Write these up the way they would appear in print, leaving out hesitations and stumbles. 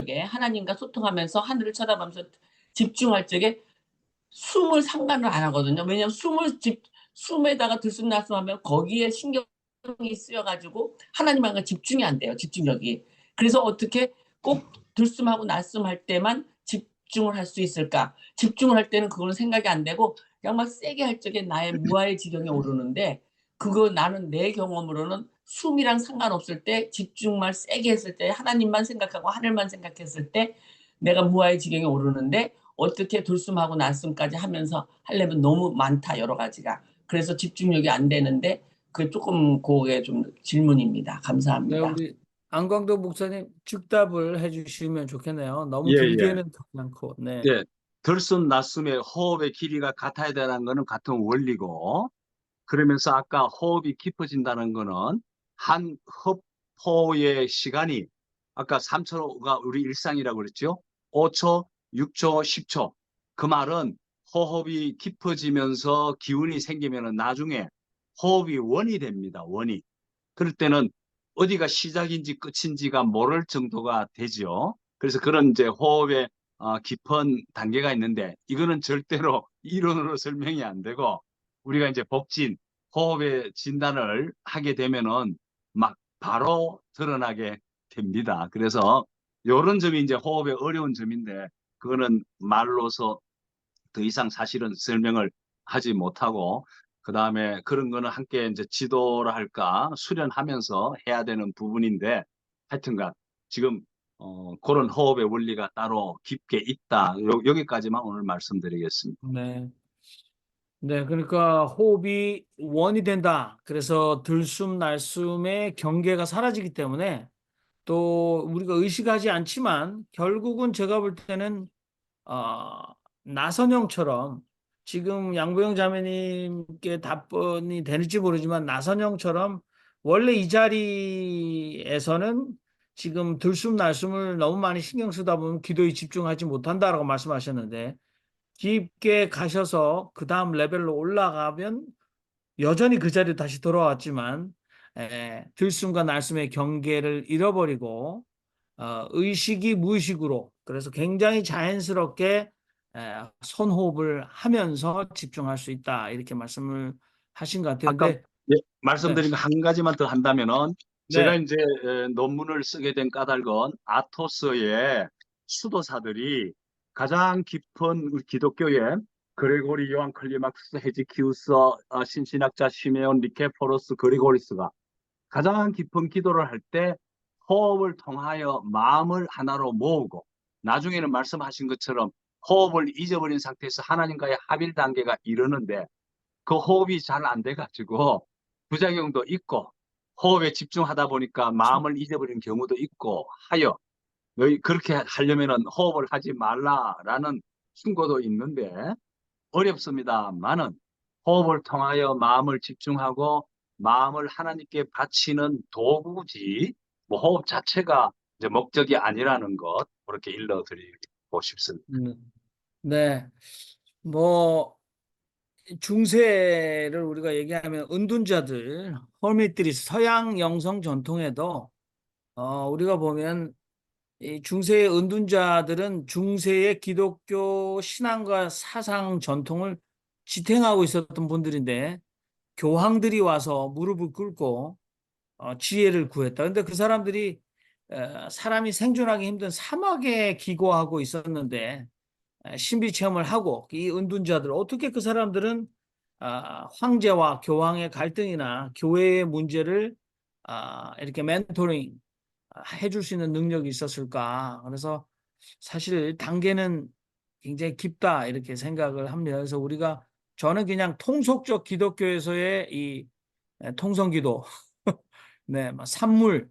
적에 하나님과 소통하면서 하늘을 쳐다보면서 집중할 적에 숨을 상관을 안 하거든요. 왜냐하면 숨에다가 들숨날숨하면 거기에 신경이 쓰여 가지고 하나님과 집중이 안 돼요, 집중력이. 그래서 어떻게 꼭 들숨하고 날숨할 때만 집중을 할 수 있을까? 집중을 할 때는 그거는 생각이 안 되고 그냥 막 세게 할 적에 나의 무아의 지경에 오르는데, 그거 나는 내 경험으로는 숨이랑 상관없을 때 집중만 세게 했을 때 하나님만 생각하고 하늘만 생각했을 때 내가 무아의 지경에 오르는데, 어떻게 들숨하고 날숨까지 하면서 하려면 너무 많다 여러 가지가. 그래서 집중력이 안 되는데 그게 조금 그게 좀 질문입니다. 네, 감사합니다. 우리 안광도 목사님 즉답을 해주시면 좋겠네요. 너무 예, 예. 길게는 듣지 않고. 네. 예. 들숨 날숨의 호흡의 길이가 같아야 되는 거는 같은 원리고, 그러면서 아까 호흡이 깊어진다는 거는 한 흡호의 시간이 아까 3초가 우리 일상이라고 그랬죠? 5초, 6초, 10초. 그 말은 호흡이 깊어지면서 기운이 생기면은 나중에 호흡이 원이 됩니다. 원이. 그럴 때는 어디가 시작인지 끝인지가 모를 정도가 되죠. 그래서 그런 이제 호흡의 깊은 단계가 있는데, 이거는 절대로 이론으로 설명이 안 되고, 우리가 이제 법진 호흡의 진단을 하게 되면은 막 바로 드러나게 됩니다. 그래서 이런 점이 이제 호흡의 어려운 점인데, 그거는 말로서 더 이상 사실은 설명을 하지 못하고, 그 다음에 그런 거는 함께 이제 지도를 할까 수련하면서 해야 되는 부분인데, 하여튼간 지금 그런 호흡의 원리가 따로 깊게 있다. 여기까지만 오늘 말씀드리겠습니다. 네. 네, 그러니까 호흡이 원이 된다. 그래서 들숨, 날숨의 경계가 사라지기 때문에 또 우리가 의식하지 않지만 결국은 제가 볼 때는 어, 나선형처럼 지금 양보영 자매님께 답변이 되는지 모르지만 나선형처럼 원래 이 자리에서는 지금 들숨 날숨을 너무 많이 신경 쓰다 보면 기도에 집중하지 못한다라고 말씀하셨는데, 깊게 가셔서 그 다음 레벨로 올라가면 여전히 그 자리에 다시 돌아왔지만 들숨과 날숨의 경계를 잃어버리고 의식이 무의식으로, 그래서 굉장히 자연스럽게 손호흡을 하면서 집중할 수 있다 이렇게 말씀을 하신 것 같아요. 아까 근데 네, 말씀드린 거 한 가지만 더 한다면은, 제가 네, 이제 논문을 쓰게 된 까닭은 아토스의 수도사들이 가장 깊은 우리 기독교의 그레고리 요한 클리막스 헤지키우스 신신학자 시메온 니케포로스 그리고리스가 가장 깊은 기도를 할 때 호흡을 통하여 마음을 하나로 모으고, 나중에는 말씀하신 것처럼 호흡을 잊어버린 상태에서 하나님과의 합일 단계가 이르는데, 그 호흡이 잘 안 돼가지고 부작용도 있고 호흡에 집중하다 보니까 마음을 잊어버리는 경우도 있고 하여, 너희 그렇게 하려면은 호흡을 하지 말라라는 충고도 있는데 어렵습니다만은, 호흡을 통하여 마음을 집중하고 마음을 하나님께 바치는 도구지, 뭐 호흡 자체가 이제 목적이 아니라는 것, 그렇게 일러드리고 싶습니다. 네, 뭐 중세를 우리가 얘기하면 은둔자들, 허밋들이 서양 영성 전통에도 우리가 보면 이 중세의 은둔자들은 중세의 기독교 신앙과 사상 전통을 지탱하고 있었던 분들인데, 교황들이 와서 무릎을 꿇고 지혜를 구했다. 근데 그 사람들이 사람이 생존하기 힘든 사막에 기고하고 있었는데 신비 체험을 하고, 이 은둔자들 어떻게 그 사람들은 황제와 교황의 갈등이나 교회의 문제를 이렇게 멘토링 해줄 수 있는 능력이 있었을까? 그래서 사실 단계는 굉장히 깊다 이렇게 생각을 합니다. 그래서 우리가, 저는 그냥 통속적 기독교에서의 이 통성기도, 네, 산물,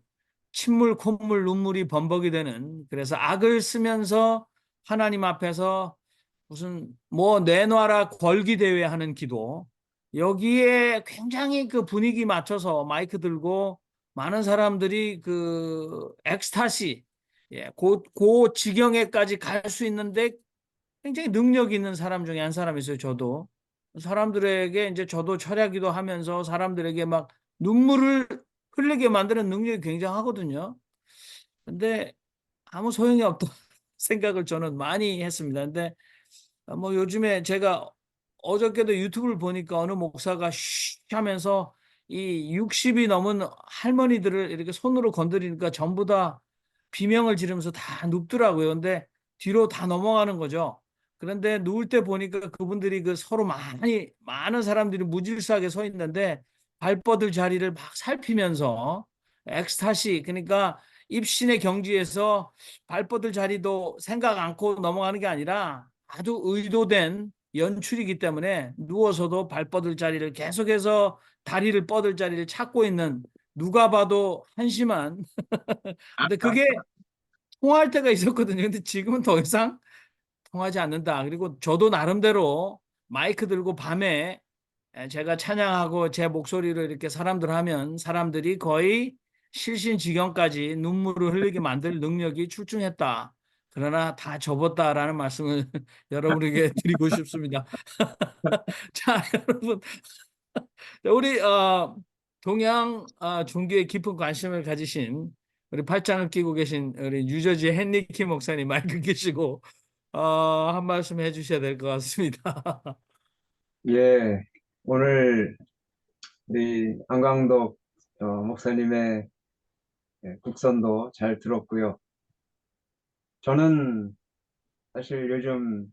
침물, 콧물, 눈물이 범벅이 되는, 그래서 악을 쓰면서 하나님 앞에서 무슨 뭐 내놔라 걸기 대회 하는 기도, 여기에 굉장히 그 분위기 맞춰서 마이크 들고 많은 사람들이 그 엑스타시, 그 지경에까지 갈 수 있는데 굉장히 능력 있는 사람 중에 한 사람이 있어요. 저도 사람들에게 이제 저도 철야기도 하면서 사람들에게 막 눈물을 흘리게 만드는 능력이 굉장하거든요. 근데 아무 소용이 없다 생각을 저는 많이 했습니다. 근데 뭐 요즘에 제가 어저께도 유튜브를 보니까 어느 목사가 쉬 하면서 이 60이 넘은 할머니들을 이렇게 손으로 건드리니까 전부 다 비명을 지르면서 다 눕더라고요. 근데 뒤로 다 넘어가는 거죠. 그런데 누울 때 보니까 그분들이 그 서로 많은 사람들이 무질서하게 서 있는데 발 뻗을 자리를 막 살피면서 엑스타시, 그러니까 입신의 경지에서 발 뻗을 자리도 생각 않고 넘어가는 게 아니라 아주 의도된 연출이기 때문에 누워서도 발 뻗을 자리를 계속해서 다리를 뻗을 자리를 찾고 있는, 누가 봐도 한심한 근데 그게 통할 때가 있었거든요. 근데 지금은 더 이상 통하지 않는다. 그리고 저도 나름대로 마이크 들고 밤에 제가 찬양하고 제 목소리로 이렇게 사람들 하면 사람들이 거의 실신지경까지 눈물을 흘리게 만들 능력이 출중했다. 그러나 다 접었다라는 말씀을 여러분에게 드리고 싶습니다. 자, 여러분, 우리 동양 종교에 깊은 관심을 가지신 우리 팔짱을 끼고 계신 우리 뉴저지 헨리키 목사님 마이크 계시고 한 말씀 해주셔야 될 것 같습니다. 예, 오늘 우리 안광덕 목사님의 국선도 잘 들었고요. 저는 사실 요즘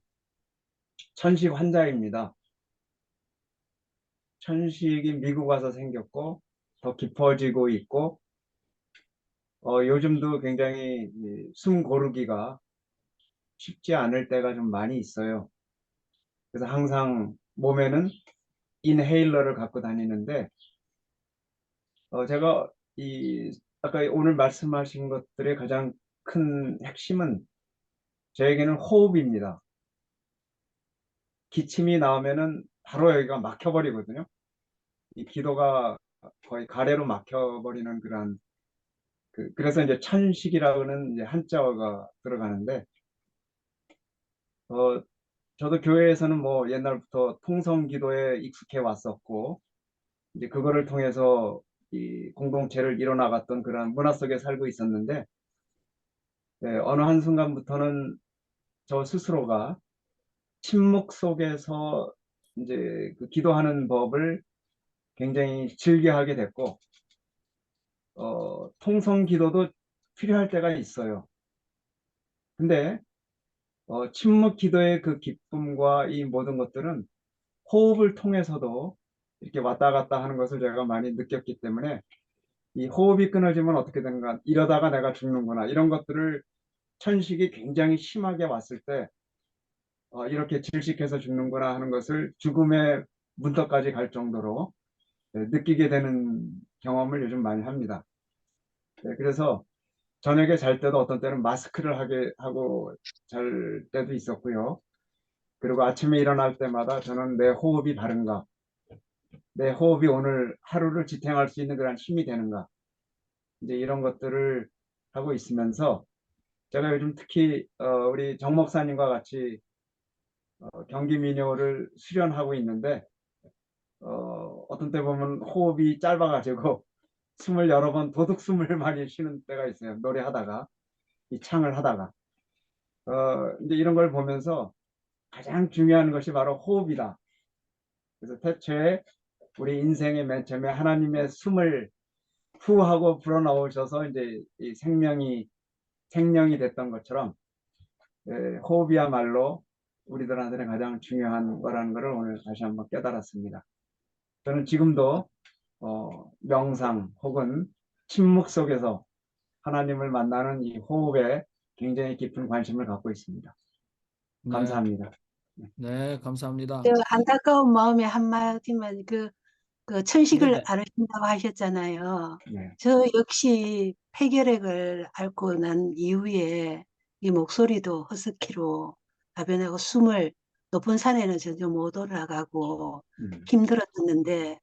천식 환자입니다. 천식이 미국 와서 생겼고 더 깊어지고 있고 요즘도 굉장히 숨 고르기가 쉽지 않을 때가 좀 많이 있어요. 그래서 항상 몸에는 인헤일러를 갖고 다니는데 제가 아까 오늘 말씀하신 것들의 가장 큰 핵심은 저에게는 호흡입니다. 기침이 나오면은 바로 여기가 막혀버리거든요. 이 기도가 거의 가래로 막혀버리는 그런 그래서 이제 천식이라고는 이제 한자어가 들어가는데 어, 저도 교회에서는 뭐 옛날부터 통성 기도에 익숙해 왔었고 이제 그거를 통해서 이 공동체를 이뤄나갔던 그런 문화 속에 살고 있었는데 어느 한순간부터는 저 스스로가 침묵 속에서 이제 그 기도하는 법을 굉장히 즐겨하게 됐고, 통성 기도도 필요할 때가 있어요. 근데, 침묵 기도의 그 기쁨과 이 모든 것들은 호흡을 통해서도 이렇게 왔다 갔다 하는 것을 제가 많이 느꼈기 때문에 이 호흡이 끊어지면 어떻게 되는가, 이러다가 내가 죽는구나, 이런 것들을 천식이 굉장히 심하게 왔을 때, 이렇게 질식해서 죽는구나 하는 것을 죽음의 문턱까지 갈 정도로 느끼게 되는 경험을 요즘 많이 합니다. 그래서 저녁에 잘 때도 어떤 때는 마스크를 하고 잘 때도 있었고요. 그리고 아침에 일어날 때마다 저는 내 호흡이 바른가, 내 호흡이 오늘 하루를 지탱할 수 있는 그런 힘이 되는가, 이제 이런 것들을 하고 있으면서 제가 요즘 특히 우리 정 목사님과 같이 경기 민요를 수련하고 있는데 어떤 때 보면 호흡이 짧아가지고 숨을 여러 번 도둑 숨을 많이 쉬는 때가 있어요. 노래하다가 이 창을 하다가 이제 이런 걸 보면서 가장 중요한 것이 바로 호흡이다. 그래서 태초에 우리 인생의 맨 처음에 하나님의 숨을 후 하고 불어넣으셔서 이제 이 생명이 됐던 것처럼 호흡이야말로 우리들한테는 가장 중요한 거라는 것을 오늘 다시 한번 깨달았습니다. 저는 지금도 명상 혹은 침묵 속에서 하나님을 만나는 이 호흡에 굉장히 깊은 관심을 갖고 있습니다. 네, 감사합니다. 네, 감사합니다. 안타까운 마음에 한마디만 그 천식을 네네. 앓으신다고 하셨잖아요. 네. 저 역시 폐결핵을 앓고 난 이후에 이 목소리도 허스키로 다변하고 숨을 높은 산에는 전혀 못 올라가고 힘들었었는데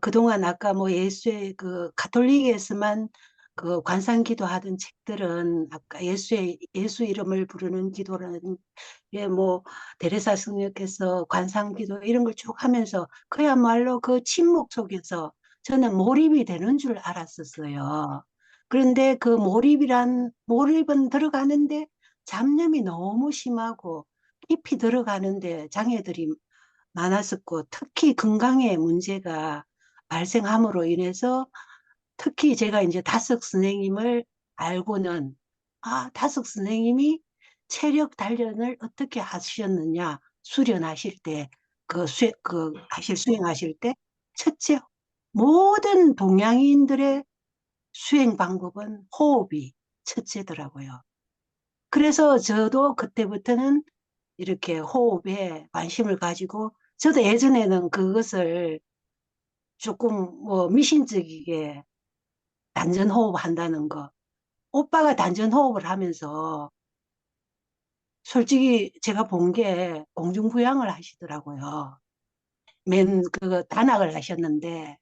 그동안 아까 뭐 예수의 그 가톨릭에서만 그 관상기도 하던 책들은 아까 예수 이름을 부르는 기도라는 게 뭐 데레사 성령께서 관상기도 이런 걸 쭉 하면서 그야말로 그 침묵 속에서 저는 몰입이 되는 줄 알았었어요. 그런데 그 몰입은 들어가는데 잡념이 너무 심하고 깊이 들어가는데 장애들이 많았었고, 특히 건강에 문제가 발생함으로 인해서, 특히 제가 이제 다석 선생님을 알고는, 아, 다석 선생님이 체력 단련을 어떻게 하셨느냐, 수련하실 때, 수행하실 때, 첫째, 모든 동양인들의 수행 방법은 호흡이 첫째더라고요. 그래서 저도 그때부터는 이렇게 호흡에 관심을 가지고, 저도 예전에는 그것을 조금 뭐 미신적이게 단전호흡 한다는 거. 오빠가 단전호흡을 하면서 솔직히 제가 본 게 공중부양을 하시더라고요. 단학을 하셨는데,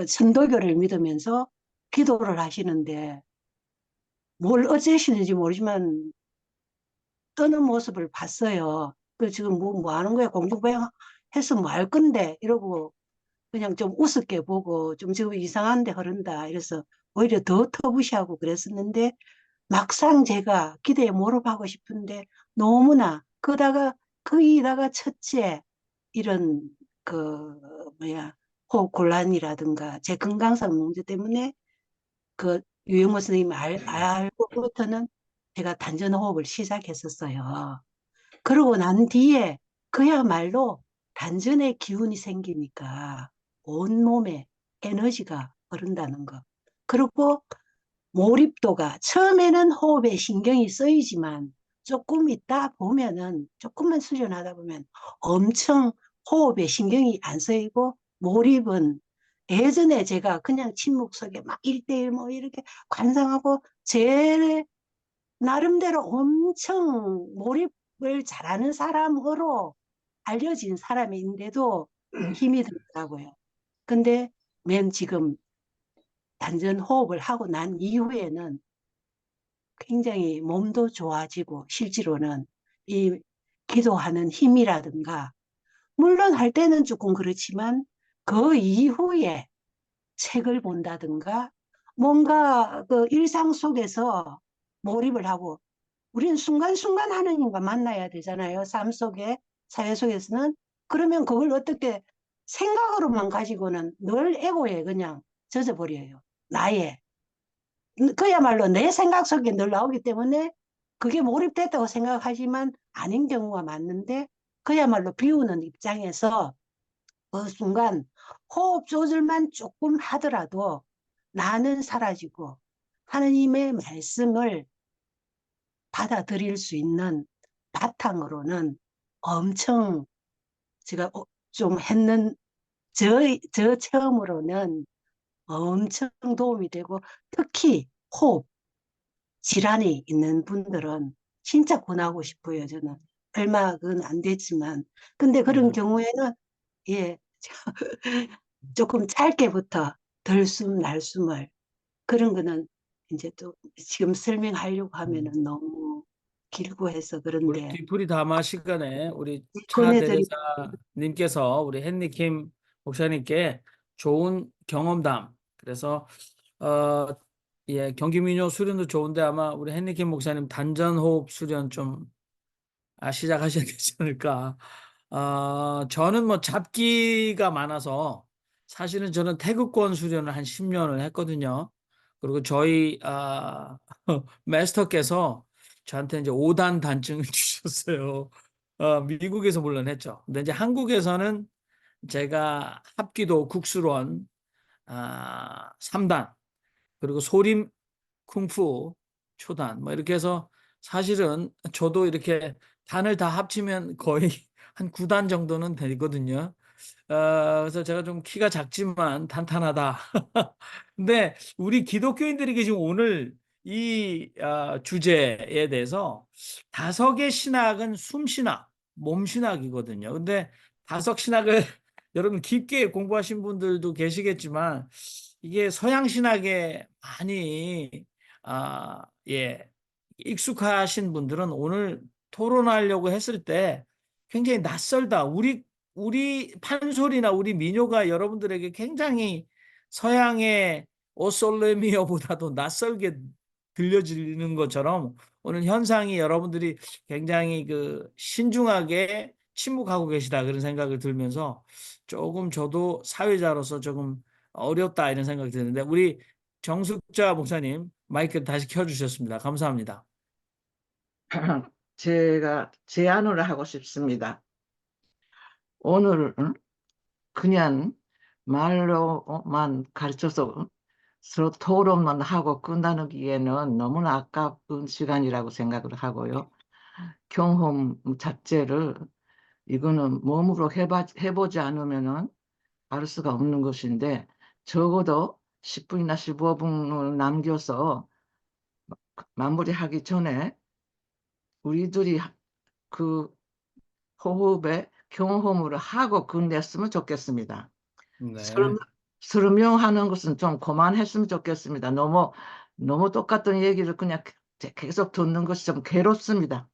선도교를 믿으면서 기도를 하시는데, 뭘 어쩌시는지 모르지만 떠는 모습을 봤어요. 그 지금 뭐 하는 거야? 공중부양 해서 뭐 할 건데? 이러고 그냥 좀 우습게 보고 좀 지금 이상한데 흐른다. 이래서 오히려 더 터부시하고 그랬었는데, 막상 제가 기대에 몰입하고 싶은데 너무나 그다가 거기다가 첫째 이런 그 호흡 곤란이라든가 제 건강상 문제 때문에 그 유영모 선생님 알고부터는 제가 단전호흡을 시작했었어요. 그러고 난 뒤에 그야말로 단전의 기운이 생기니까 온몸에 에너지가 흐른다는 거. 그리고 몰입도가 처음에는 호흡에 신경이 쓰이지만 조금 있다 보면은 조금만 수련하다 보면 엄청 호흡에 신경이 안 쓰이고 몰입은 예전에 제가 그냥 침묵 속에 막 1대1 뭐 이렇게 관상하고 제 나름대로 엄청 몰입을 잘하는 사람으로 알려진 사람인데도 힘이 들더라고요. 근데 맨 지금 단전 호흡을 하고 난 이후에는 굉장히 몸도 좋아지고 실제로는 이 기도하는 힘이라든가 물론 할 때는 조금 그렇지만 그 이후에 책을 본다든가 뭔가 그 일상 속에서 몰입을 하고 우리는 순간순간 하느님과 만나야 되잖아요. 삶 속에 사회 속에서는 그러면 그걸 어떻게 생각으로만 가지고는 늘 에고에 그냥 젖어버려요. 나의 그야말로 내 생각 속에 늘 나오기 때문에 그게 몰입됐다고 생각하지만 아닌 경우가 많은데 그야말로 비우는 입장에서 그 순간 호흡 조절만 조금 하더라도 나는 사라지고 하느님의 말씀을 받아들일 수 있는 바탕으로는 엄청 제가 좀 했는 저 체험으로는 엄청 도움이 되고 특히 호흡 질환이 있는 분들은 진짜 권하고 싶어요, 저는. 얼마는 안 됐지만. 근데 그런 경우에는, 예, 조금 짧게부터 들숨, 날숨을, 그런 거는 이제 또 지금 설명하려고 하면은 너무 길고 해서 우리 그런데, 뒤풀이 담화 시간에 우리 차 권해드리, 대리사님께서 우리 헨리킴 목사님께 좋은 경험담, 그래서 어, 예, 경기민요 수련도 좋은데 아마 우리 헨리킴 목사님 단전호흡 수련 좀 시작하셔야 되지 않을까. 저는 뭐 잡기가 많아서 사실은 저는 태극권 수련을 한 10년을 했거든요. 그리고 저희 마스터께서 저한테 이제 5단 단증을 주셨어요. 미국에서 물론 했죠. 근데 이제 한국에서는 제가 합기도 국수론 3단 그리고 소림 쿵푸 초단 뭐 이렇게 해서 사실은 저도 이렇게 단을 다 합치면 거의 한 9단 정도는 되거든요. 그래서 제가 좀 키가 작지만 탄탄하다. 근데 우리 기독교인들이 지금 오늘 이 주제에 대해서 다석의 신학은 숨신학, 몸신학이거든요. 근데 다석 신학을 여러분 깊게 공부하신 분들도 계시겠지만 이게 서양 신학에 많이 예, 익숙하신 분들은 오늘 토론하려고 했을 때 굉장히 낯설다. 우리 판소리나 우리 민요가 여러분들에게 굉장히 서양의 오솔레미오보다도 낯설게 들려지는 것처럼 오늘 현상이 여러분들이 굉장히 그 신중하게 침묵하고 계시다 그런 생각을 들면서 조금 저도 사회자로서 조금 어렵다 이런 생각이 드는데 우리 정숙자 목사님 마이크 다시 켜주셨습니다. 감사합니다. 제가 제안을 하고 싶습니다. 오늘 그냥 말로만 가르쳐서 서로 토론만 하고 끝나기에는 너무나 아까운 시간이라고 생각을 하고요. 경험 자체를 이거는 몸으로 해보지 않으면은 알 수가 없는 것인데 적어도 10분이나 15분을 남겨서 마무리하기 전에 우리들이 그 호흡에 경험을 하고 끝냈으면 좋겠습니다. 네. 설명하는 것은 좀 그만했으면 좋겠습니다. 너무 똑같은 얘기를 그냥 계속 듣는 것이 좀 괴롭습니다.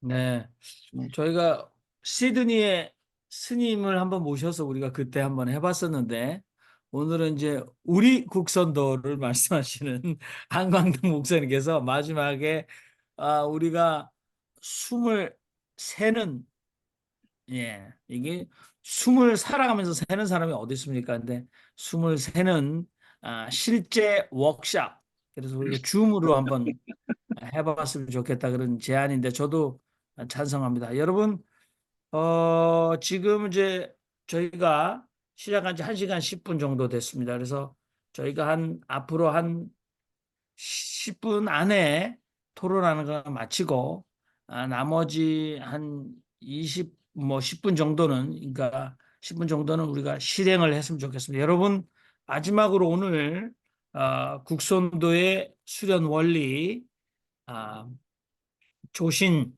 네. 네. 저희가 시드니에 스님을 한번 모셔서 우리가 그때 한번 해봤었는데 오늘은 이제 우리 국선도를 말씀하시는 한광등 목사님께서 마지막에 우리가 숨을 세는 이게 숨을 살아가면서 세는 사람이 어디 있습니까? 근데 숨을 세는 실제 워크샵 그래서 우리가 줌으로 한번 해봤으면 좋겠다 그런 제안인데 저도 찬성합니다. 여러분 지금 이제 저희가 시작한 지 1시간 10분 정도 됐습니다. 그래서 저희가 앞으로 한 10분 안에 토론하는 거 마치고 나머지 한 10분 정도는 그러니까 10분 정도는 우리가 실행을 했으면 좋겠습니다. 여러분 마지막으로 오늘 국선도의 수련 원리 조심,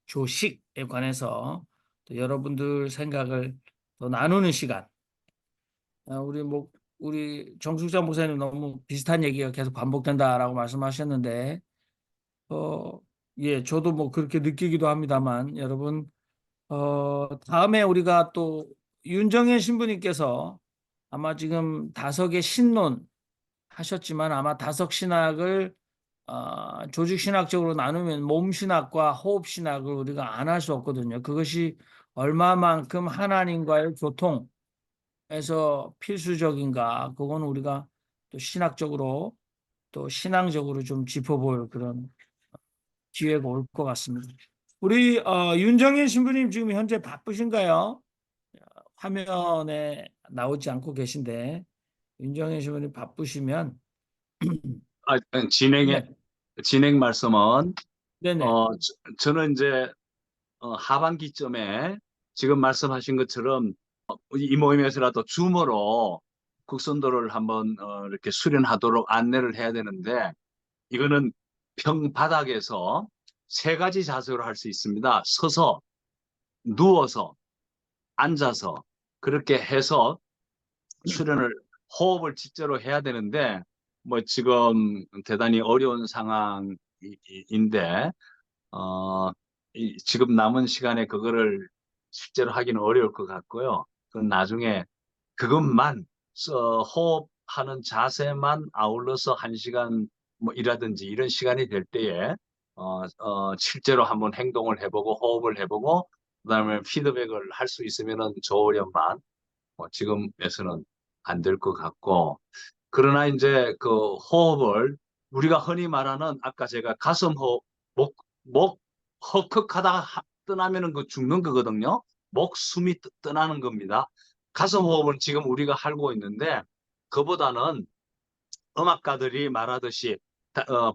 조식에 관해서 또 여러분들 생각을 또 나누는 시간. 우리 정숙자 목사님 너무 비슷한 얘기가 계속 반복된다라고 말씀하셨는데, 저도 뭐 그렇게 느끼기도 합니다만, 여러분, 다음에 우리가 또 윤정현 신부님께서 아마 지금 다석의 신론 하셨지만 아마 다석 신학을 조직 신학적으로 나누면 몸 신학과 호흡 신학을 우리가 안 할 수 없거든요. 그것이 얼마만큼 하나님과의 교통에서 필수적인가, 그거는 우리가 또 신학적으로 또 신앙적으로 좀 짚어볼 그런 기회가 올 것 같습니다. 우리 윤정현 신부님 지금 현재 바쁘신가요? 화면에 나오지 않고 계신데 윤정현 신부님 바쁘시면 진행 말씀은 네네. 저는 이제 하반기쯤에 지금 말씀하신 것처럼 이 모임에서라도 줌으로 국선도를 한번 이렇게 수련하도록 안내를 해야 되는데 이거는 평바닥에서 3가지 자세로 할 수 있습니다. 서서, 누워서, 앉아서 그렇게 해서 수련을 호흡을 직접로 해야 되는데 뭐 지금 대단히 어려운 상황인데 지금 남은 시간에 그거를 실제로 하기는 어려울 것 같고요. 그건 나중에 그것만 호흡하는 자세만 아울러서 1시간 뭐 이라든지 이런 시간이 될 때에 실제로 한번 행동을 해보고 호흡을 해보고 그다음에 피드백을 할 수 있으면은 좋으련만 지금에서는 안 될 것 같고 그러나 이제 그 호흡을 우리가 흔히 말하는 아까 제가 가슴 호흡, 목 헉헉하다 떠나면은 그 죽는 거거든요. 목 숨이 떠나는 겁니다. 가슴 호흡은 지금 우리가 하고 있는데 그보다는 음악가들이 말하듯이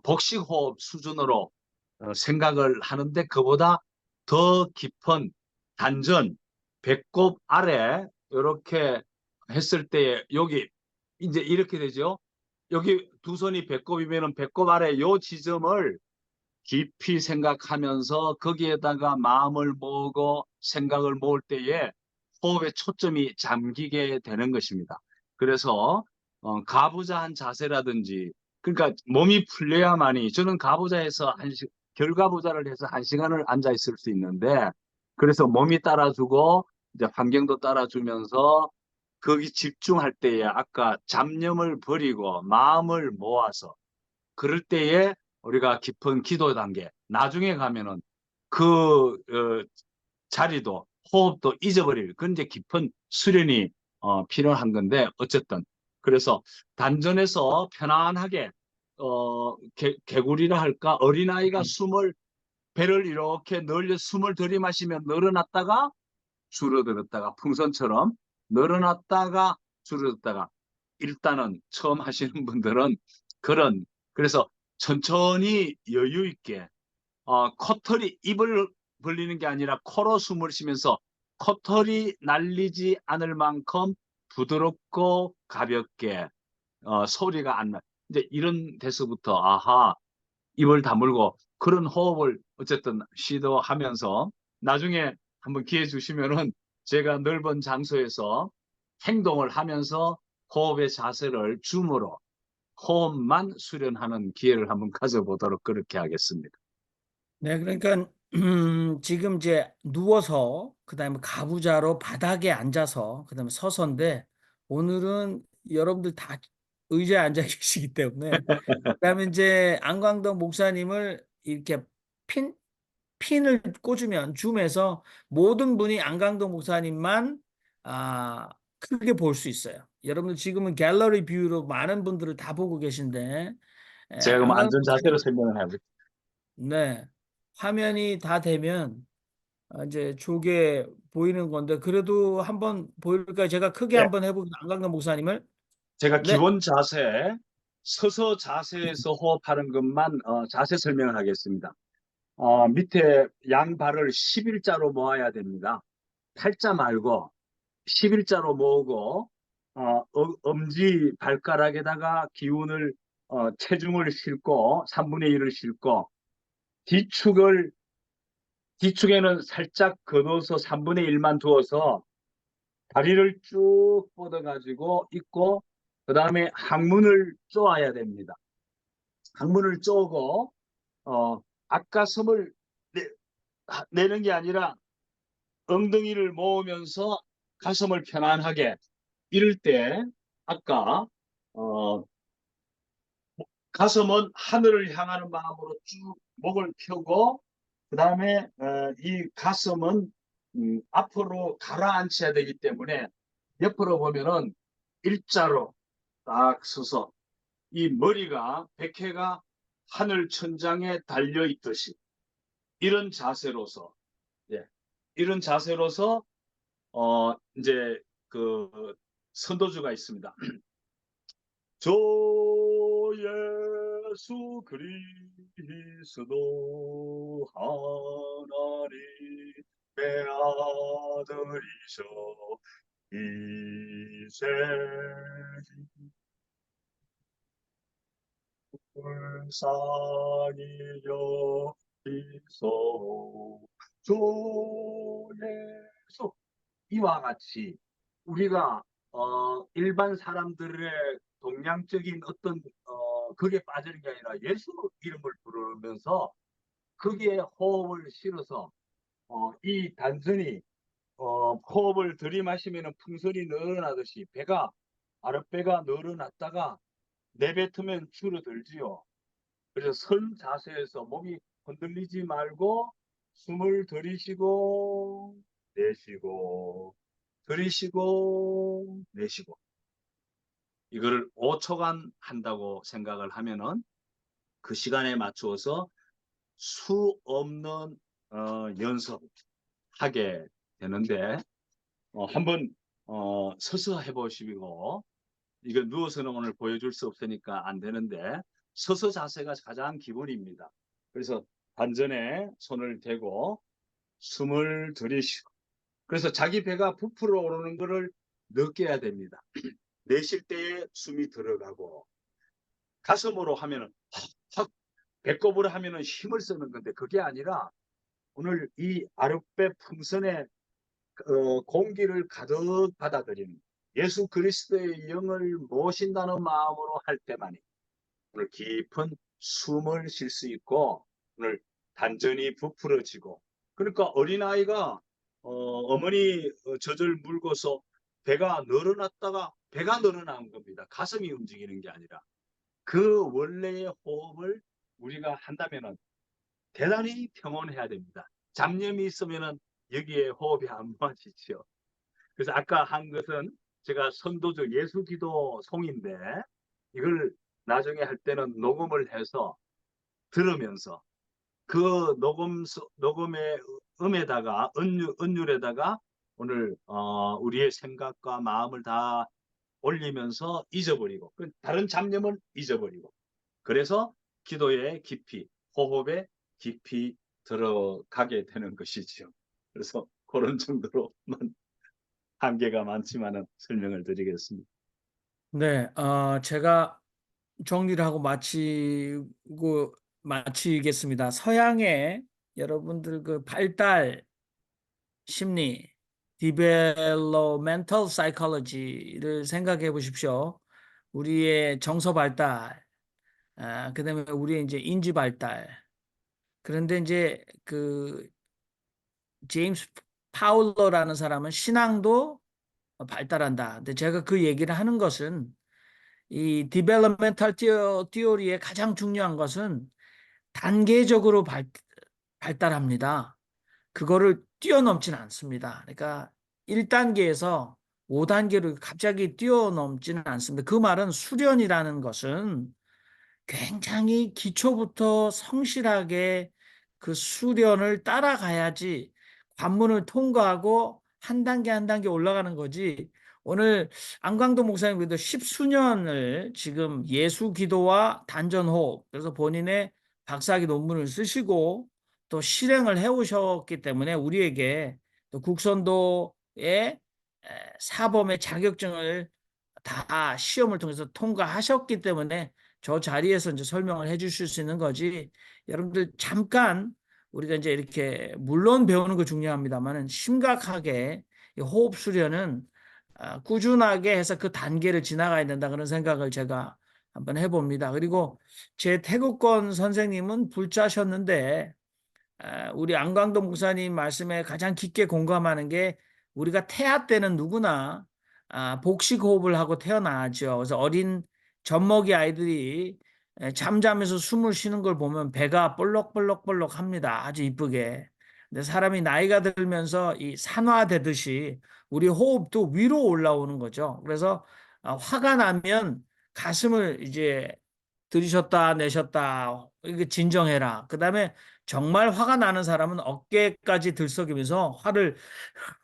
복식 호흡 수준으로 생각을 하는데 그보다 더 깊은 단전 배꼽 아래 이렇게 했을 때 여기 이제 이렇게 되죠. 여기 두 손이 배꼽이면은 배꼽 아래 요 지점을 깊이 생각하면서 거기에다가 마음을 모으고 생각을 모을 때에 호흡의 초점이 잠기게 되는 것입니다. 그래서 가부좌한 자세라든지 그러니까 몸이 풀려야만이 저는 가부좌에서 결가부좌를 해서 1시간을 앉아 있을 수 있는데 그래서 몸이 따라주고 이제 환경도 따라주면서 거기 집중할 때에 아까 잡념을 버리고 마음을 모아서 그럴 때에 우리가 깊은 기도 단계, 나중에 가면은 그 자리도 호흡도 잊어버릴 그런 이제 깊은 수련이 필요한 건데 어쨌든 그래서 단전에서 편안하게 개구리라 할까 어린아이가 배를 이렇게 늘려 숨을 들이마시면 늘어났다가 줄어들었다가 풍선처럼 늘어났다가 줄어들었다가 일단은 처음 하시는 분들은 그래서 천천히 여유 있게 코털이 입을 벌리는 게 아니라 코로 숨을 쉬면서 코털이 날리지 않을 만큼 부드럽고 가볍게 소리가 안 나. 이제 이런 데서부터 아하 입을 다물고 그런 호흡을 어쨌든 시도하면서 나중에 한번 기회 주시면은 제가 넓은 장소에서 행동을 하면서 호흡의 자세를 줌으로 호흡만 수련하는 기회를 한번 가져보도록 그렇게 하겠습니다. 네, 그러니까 지금 이제 누워서 그다음에 가부좌로 바닥에 앉아서 그다음에 서서인데 오늘은 여러분들 다 의자에 앉아 계시기 때문에 그다음에 이제 안광덕 목사님을 이렇게 핀을 꽂으면 줌에서 모든 분이 안광덕 목사님만 크게 볼 수 있어요. 여러분들 지금은 갤러리 뷰로 많은 분들을 다 보고 계신데 제가 그럼 안광덕 안전 자세로 목사님 설명을 해볼게요. 네, 화면이 다 되면 이제 조개 보이는 건데 그래도 한번 보일까요? 제가 크게 네, 한번 해보겠습니다. 안광덕 목사님을. 제가 네, 기본 자세, 서서 자세에서 호흡하는 것만 자세 설명을 하겠습니다. 밑에 양발을 11자로 모아야 됩니다. 팔자 말고 11자로 모으고 엄지 발가락에다가 기운을 체중을 싣고 3분의 1을 싣고 뒤축에는 살짝 걷어서 3분의 1만 두어서 다리를 쭉 뻗어가지고 있고 그 다음에 항문을 쪼아야 됩니다. 항문을 쪼고 아까 숨을 내는 게 아니라 엉덩이를 모으면서 가슴을 편안하게 이럴 때 아까 가슴은 하늘을 향하는 마음으로 쭉 목을 펴고 그 다음에 이 가슴은 앞으로 가라앉혀야 되기 때문에 옆으로 보면은 일자로 딱 서서 이 머리가 백회가 하늘 천장에 달려 있듯이 이런 자세로서 예, 이런 자세로서 이제 그 선도주가 있습니다. 저 예수 그리스도 하나님의 아들이셔 이세 불쌍히 여기소 주 예수 이와 같이 우리가 일반 사람들의 동양적인 어떤 그게 빠지는 게 아니라 예수 이름을 부르면서 거기에 호흡을 실어서 이 단순히 호흡을 들이마시면 풍선이 늘어나듯이 아랫배가 늘어났다가 내뱉으면 줄어들지요. 그래서 선 자세에서 몸이 흔들리지 말고 숨을 들이쉬고 내쉬고 들이쉬고 내쉬고 이거를 5초간 한다고 생각을 하면은 그 시간에 맞추어서 수 없는 연습하게 되는데 한번 서서 해보시고 이걸 누워서는 오늘 보여줄 수 없으니까 안 되는데 서서 자세가 가장 기본입니다. 그래서 단전에 손을 대고 숨을 들이쉬고 그래서 자기 배가 부풀어 오르는 것을 느껴야 됩니다. 내쉴 때에 숨이 들어가고 가슴으로 하면은 확 배꼽으로 하면은 힘을 쓰는 건데 그게 아니라 오늘 이 아랫배 풍선에 공기를 가득 받아들이는 예수 그리스도의 영을 모신다는 마음으로 할 때만이 오늘 깊은 숨을 쉴 수 있고 오늘 단전이 부풀어지고 그러니까 어린아이가 어머니 젖을 물고서 배가 늘어났다가 배가 늘어난 겁니다. 가슴이 움직이는 게 아니라. 그 원래의 호흡을 우리가 한다면은 대단히 평온해야 됩니다. 잡념이 있으면은 여기에 호흡이 안 맞지죠. 그래서 아까 한 것은 제가 선도적 예수기도 송인데 이걸 나중에 할 때는 녹음을 해서 들으면서 그 녹음의 음에다가 은율에다가 오늘 우리의 생각과 마음을 다 올리면서 잊어버리고 다른 잡념을 잊어버리고 그래서 기도에 깊이 호흡에 깊이 들어가게 되는 것이죠. 그래서 그런 정도로만 한계가 많지만은 설명을 드리겠습니다. 네, 제가 정리를 하고 마치겠습니다. 서양의 여러분들 그 발달 심리, developmental psychology를 생각해 보십시오. 우리의 정서 발달, 그다음에 우리의 이제 인지 발달. 그런데 이제 그 제임스 파울러라는 사람은 신앙도 발달한다. 근데 제가 그 얘기를 하는 것은 이 디벨롭멘탈 티오리의 가장 중요한 것은 단계적으로 발달합니다. 그거를 뛰어넘지는 않습니다. 그러니까 1단계에서 5단계로 갑자기 뛰어넘지는 않습니다. 그 말은 수련이라는 것은 굉장히 기초부터 성실하게 그 수련을 따라가야지 관문을 통과하고 한 단계 한 단계 올라가는 거지. 오늘 안광도 목사님 그래도 10수년을 지금 예수 기도와 단전호흡 그래서 본인의 박사학위 논문을 쓰시고 또 실행을 해오셨기 때문에 우리에게 또 국선도의 사범의 자격증을 다 시험을 통해서 통과하셨기 때문에 저 자리에서 이제 설명을 해 주실 수 있는 거지. 여러분들 잠깐 우리가 이제 이렇게 물론 배우는 거 중요합니다만은 심각하게 호흡 수련은 꾸준하게 해서 그 단계를 지나가야 된다 그런 생각을 제가 한번 해봅니다. 그리고 제 태국권 선생님은 불자셨는데 우리 안광도 목사님 말씀에 가장 깊게 공감하는 게 우리가 태아 때는 누구나 복식 호흡을 하고 태어나죠. 그래서 어린 젖먹이 아이들이 잠자면서 숨을 쉬는 걸 보면 배가 볼록볼록볼록 합니다. 아주 이쁘게. 근데 사람이 나이가 들면서 이 산화되듯이 우리 호흡도 위로 올라오는 거죠. 그래서 화가 나면 가슴을 이제 들이셨다 내셨다 이게 진정해라. 그다음에 정말 화가 나는 사람은 어깨까지 들썩이면서 화를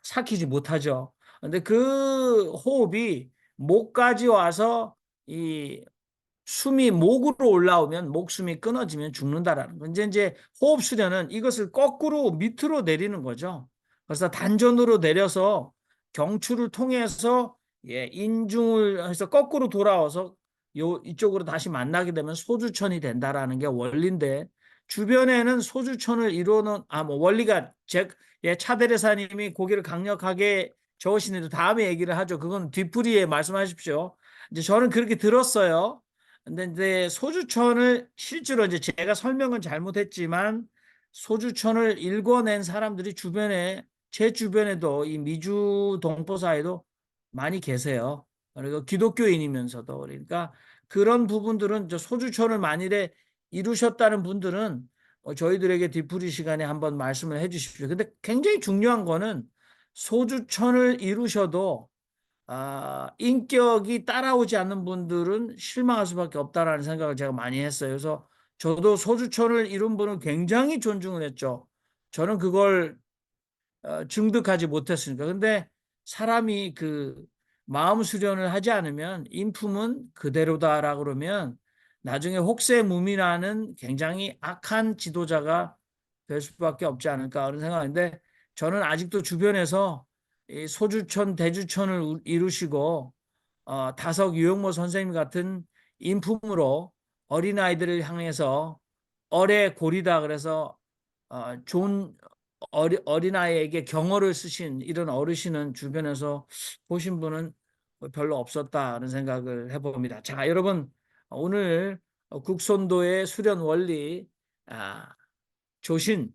삭히지 못하죠. 근데 그 호흡이 목까지 와서 이 숨이 목으로 올라오면 목숨이 끊어지면 죽는다라는 거. 이제 호흡 수련은 이것을 거꾸로 밑으로 내리는 거죠. 그래서 단전으로 내려서 경추를 통해서 인중을 해서 거꾸로 돌아와서 이쪽으로 다시 만나게 되면 소주천이 된다라는 게 원리인데 주변에는 소주천을 이루는 뭐 원리가 차대레사님이 고개를 강력하게 저으시는데 다음에 얘기를 하죠. 그건 뒤풀이에 말씀하십시오. 이제 저는 그렇게 들었어요. 근데 이제 소주천을 실제로 이제 제가 설명은 잘못했지만 소주천을 읽어낸 사람들이 제 주변에도 이 미주 동포 사이도 많이 계세요. 그리고 기독교인이면서도 그러니까 그런 부분들은 소주천을 만일에 이루셨다는 분들은 저희들에게 뒤풀이 시간에 한번 말씀을 해주십시오. 근데 굉장히 중요한 거는 소주천을 이루셔도 인격이 따라오지 않는 분들은 실망할 수밖에 없다라는 생각을 제가 많이 했어요. 그래서 저도 소주천을 이룬 분은 굉장히 존중을 했죠. 저는 그걸 증득하지 못했으니까. 근데 사람이 그 마음 수련을 하지 않으면 인품은 그대로다라 그러면 나중에 혹세무민하는 굉장히 악한 지도자가 될 수밖에 없지 않을까 그런 생각인데 저는 아직도 주변에서 이 소주천, 대주천을 이루시고 다석 유영모 선생님 같은 인품으로 어린아이들을 향해서 어레 고리다 그래서 좋은 어린아이에게 경어를 쓰신 이런 어르신은 주변에서 보신 분은 별로 없었다는 생각을 해봅니다. 자, 여러분 오늘 국선도의 수련 원리 조심,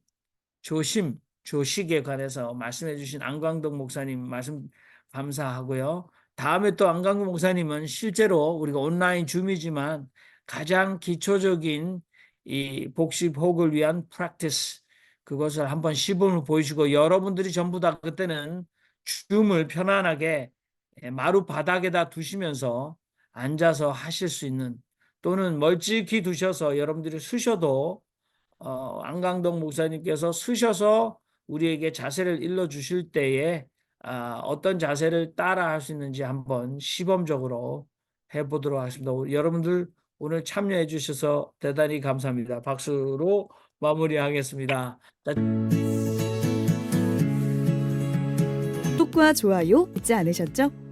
조식에 관해서 말씀해 주신 안광덕 목사님 말씀 감사하고요. 다음에 또 안강구 목사님은 실제로 우리가 온라인 줌이지만 가장 기초적인 이 복식 호흡을 위한 프랙티스 그것을 한번 시범을 보이시고 여러분들이 전부 다 그때는 줌을 편안하게 마루 바닥에다 두시면서 앉아서 하실 수 있는 또는 멀찍이 두셔서 여러분들이 쓰셔도 안강동 목사님께서 쓰셔서 우리에게 자세를 일러 주실 때에 어떤 자세를 따라 할 수 있는지 한번 시범적으로 해보도록 하겠습니다. 여러분들 오늘 참여해 주셔서 대단히 감사합니다. 박수로 마무리하겠습니다. 구독과 좋아요 잊지 않으셨죠?